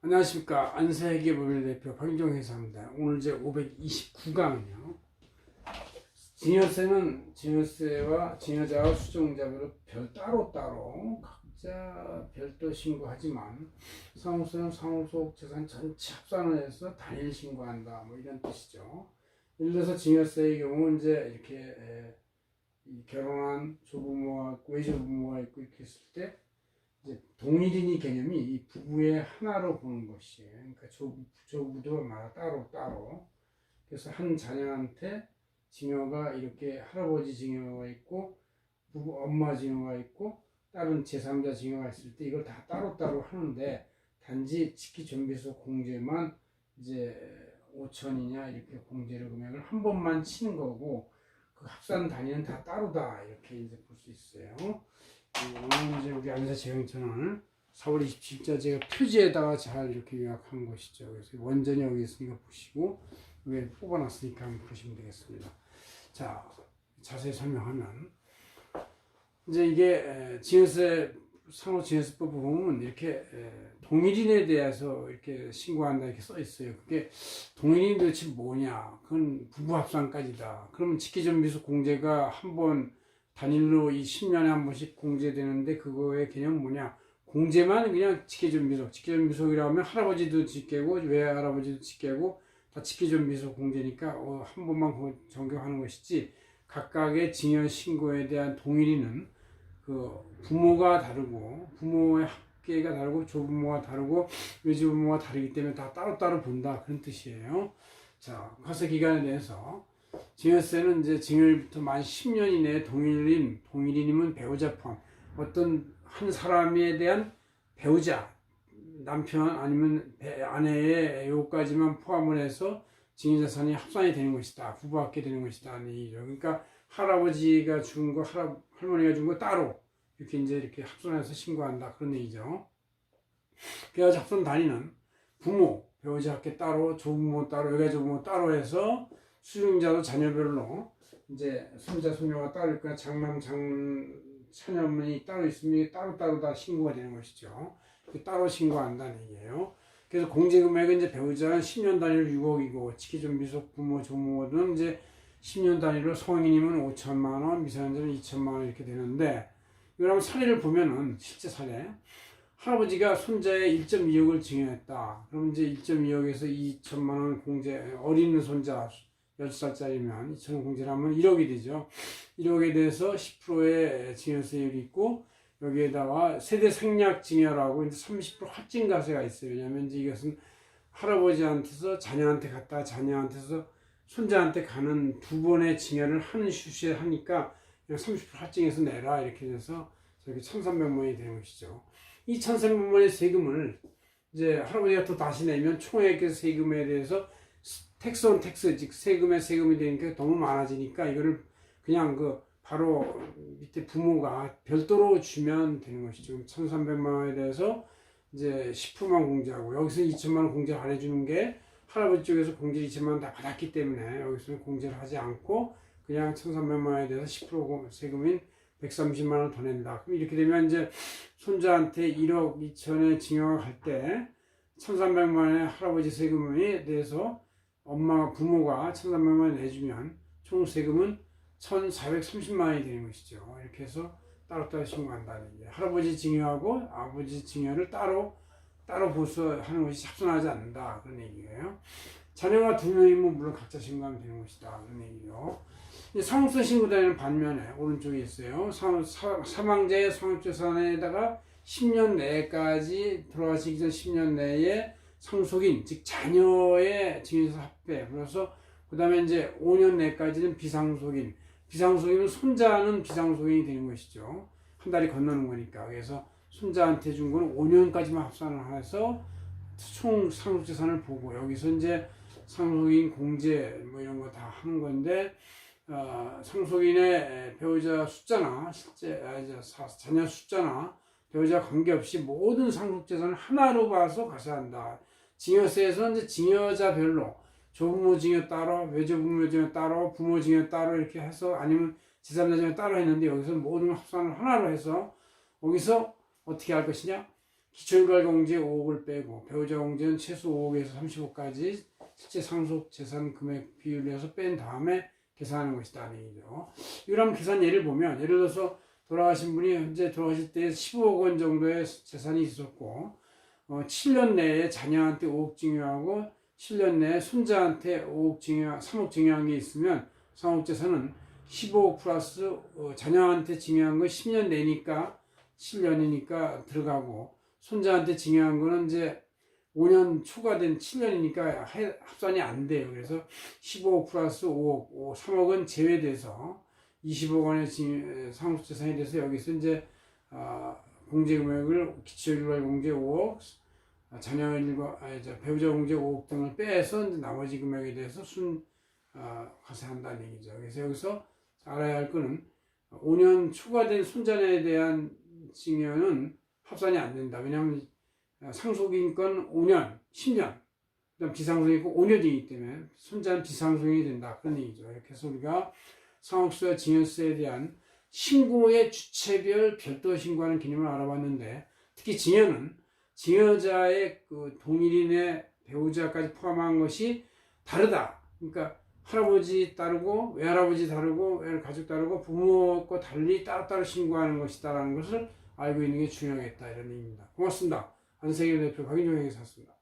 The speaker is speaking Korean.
안녕하십니까. 안세계법인 대표 박인종 회사입니다. 오늘 제 529강은요. 증여세는 증여세와 증여자와 수증자별로 따로따로 각자 별도 신고하지만 상호세는 상호속 재산 전체 합산을 해서 단일 신고한다. 뭐 이런 뜻이죠. 예를 들어서 증여세의 경우 이제 이렇게 결혼한 조부모가 있고 외조부모가 있고 이렇게 했을 때 이제 동일인이 개념이 이 부부의 하나로 보는 것이에요. 그러니까 조부들마다 따로. 그래서 한 자녀한테 증여가 이렇게 할아버지 증여가 있고 부부 엄마 증여가 있고 다른 제3자 증여가 있을 때 이걸 다 따로따로 하는데 단지 직기존비소 공제만 이제 5천이냐 이렇게 공제를 금액을 한 번만 치는 거고 그 합산 단위는 다 따로다 이렇게 이제 볼 수 있어요. 오늘 이제 우리 안사 재경천을 4월 27일 제가 표지에다가 잘 이렇게 요약한 것이죠. 그래서 원전이 여기 있으니까 보시고 여기 뽑아놨으니까 한번 보시면 되겠습니다. 자, 자세히 설명하면 이제 이게 증여세 상호증여세법 보면 이렇게 동일인에 대해서 이렇게 신고한다 이렇게 써 있어요. 그게 동일인이 도대체 뭐냐? 그건 부부합산까지다. 그러면 직계존비소 공제가 한번 단일로 이 10년에 한 번씩 공제되는데 그거의 개념은 뭐냐? 공제만 그냥 직계존비속이라고 하면 할아버지도 직계고 외할아버지도 직계고 다 직계존비속 공제니까 한 번만 적용하는 것이지 각각의 증여 신고에 대한 동일인은 그 부모가 다르고 부모의 합계가 다르고 조부모가 다르고 외조부모가 다르기 때문에 다 따로따로 본다 그런 뜻이에요. 자, 과세 기간에 대해서 증여세는 이제 증여일부터 만 10년 이내에 동일인이면 배우자 포함 어떤 한 사람에 대한 배우자 남편 아니면 아내의 요까지만 포함을 해서 증여자산이 합산이 되는 것이다. 부부합계 되는 것이다. 그러니까 할아버지가 준 거, 할머니가 준 거 따로 이렇게 이렇게 합산해서 신고한다. 그런 얘기죠. 그래서 합산 단위는 부모, 배우자 합계 따로, 조부모 따로, 외가조부모 따로 해서 수증자도 자녀별로 이제 손자, 손녀가 따로 있거나 장남, 자녀분이 따로 있으면 따로따로 다 신고가 되는 것이죠. 따로 신고한다는 얘기예요. 그래서 공제금액은 이제 배우자는 10년 단위로 6억이고, 직계존비속 부모, 조부모는 이제 10년 단위로 성인이면 5천만 원, 미성년자는 2천만 원 이렇게 되는데, 이걸 한번 사례를 보면은, 실제 사례. 할아버지가 손자의 1.2억을 증여했다. 그럼 이제 1.2억에서 2천만 원 공제, 어린 손자, 10살짜리면 2천원 공제를 하면 1억이 되죠. 1억에 대해서 10%의 증여세율이 있고, 여기에다가 세대 생략 증여라고 이제 30% 할증가세가 있어요. 왜냐면 이제 이것은 할아버지한테서 자녀한테 갔다 자녀한테서 손자한테 가는 두 번의 증여를 하는 슈시에 하니까 그냥 30% 할증해서 내라 이렇게 돼서 저렇게 1,300만 원이 되는 것이죠. 이 1,300만 원의 세금을 이제 할아버지가 또 다시 내면 총액의 세금에 대해서 텍스 온 텍스, 즉 세금이 되니까 너무 많아지니까 이거를 그냥 바로 밑에 부모가 별도로 주면 되는 것이죠. 1,300만 원에 대해서 이제 10%만 공제하고 여기서 2천만 원 공제를 안 해주는 게 할아버지 쪽에서 공제 2천만 원 다 받았기 때문에 여기서는 공제를 하지 않고 그냥 1,300만 원에 대해서 10% 세금인 130만 원 더 낸다. 그럼 이렇게 되면 이제 손자한테 1억 2천에 증여가 갈 때 1,300만 원의 할아버지 세금에 대해서 부모가 1,300만 원 내주면 총 세금은 1,430만 원이 되는 것이죠. 이렇게 해서 따로따로 신고한다는 얘기예요. 할아버지 증여하고 아버지 증여를 따로 보수하는 것이 합산하지 않는다. 그런 얘기예요. 자녀가 2명이면 물론 각자 신고하면 되는 것이다. 그런 얘기예요. 상속세 신고되는 반면에 오른쪽에 있어요. 사망자의 상속재산에다가 10년 내까지 돌아가시기 전 10년 내에 상속인, 즉 자녀의 증여세 합배. 그래서 그 다음에 이제 5년 내까지는 비상속인은 손자는 비상속인이 되는 것이죠. 한 달이 건너는 거니까. 그래서 손자한테 준 거는 5년까지만 합산을 해서 총 상속재산을 보고 여기서 이제 상속인 공제 뭐 이런 거 다 하는 건데 상속인의 배우자 숫자나 실제 자녀 숫자나 배우자 관계없이 모든 상속재산을 하나로 봐서 과세한다. 증여세에서는 이제 증여자별로 조부모 증여 따로, 외조부모 증여 따로, 부모 증여 따로 이렇게 해서 아니면 제3자 증여 따로 했는데 여기서 모든 합산을 하나로 해서 여기서 어떻게 할 것이냐? 기초일괄공제 5억을 빼고 배우자 공제는 최소 5억에서 30억까지 실제 상속 재산 금액 비율을 해서 뺀 다음에 계산하는 것이다. 얘기죠. 이걸 한번 계산 예를 보면, 예를 들어서 돌아가신 분이 현재 돌아가실 때 15억 원 정도의 재산이 있었고 7년 내에 자녀한테 5억 증여하고 7년 내에 손자한테 5억 증여, 3억 증여한 게 있으면 상속재산은 15억 플러스 자녀한테 증여한 거 10년 내니까 7년이니까 들어가고, 손자한테 증여한 거는 이제 5년 초과된 7년이니까 합산이 안 돼요. 그래서 15억 플러스 5억, 3억은 제외돼서 20억 원의 상속재산이 돼서 여기서 이제 공제금액을 기초일괄 공제 5억, 배우자 공제 5억 등을 빼서 이제 나머지 금액에 대해서 과세한다는 얘기죠. 그래서 여기서 알아야 할 거는 5년 초과된 손자녀에 대한 증여는 합산이 안 된다. 왜냐하면 상속인 건 5년, 10년, 그다음 비상속이 있고 5년이기 때문에 손자는 비상속이 된다. 그런 얘기죠. 이렇게 해서 우리가 상속세와 증여세에 대한 신고의 주체별 별도 신고하는 개념을 알아봤는데, 특히 증여는 증여자의 그 동일인의 배우자까지 포함한 것이 다르다. 그러니까 할아버지 따르고 외할아버지 다르고 외가족 다르고 부모과 달리 따로따로 신고하는 것이다라는 것을 알고 있는 게 중요하겠다, 이런 얘기입니다. 고맙습니다. 안세계 대표 박인종 회계사였습니다.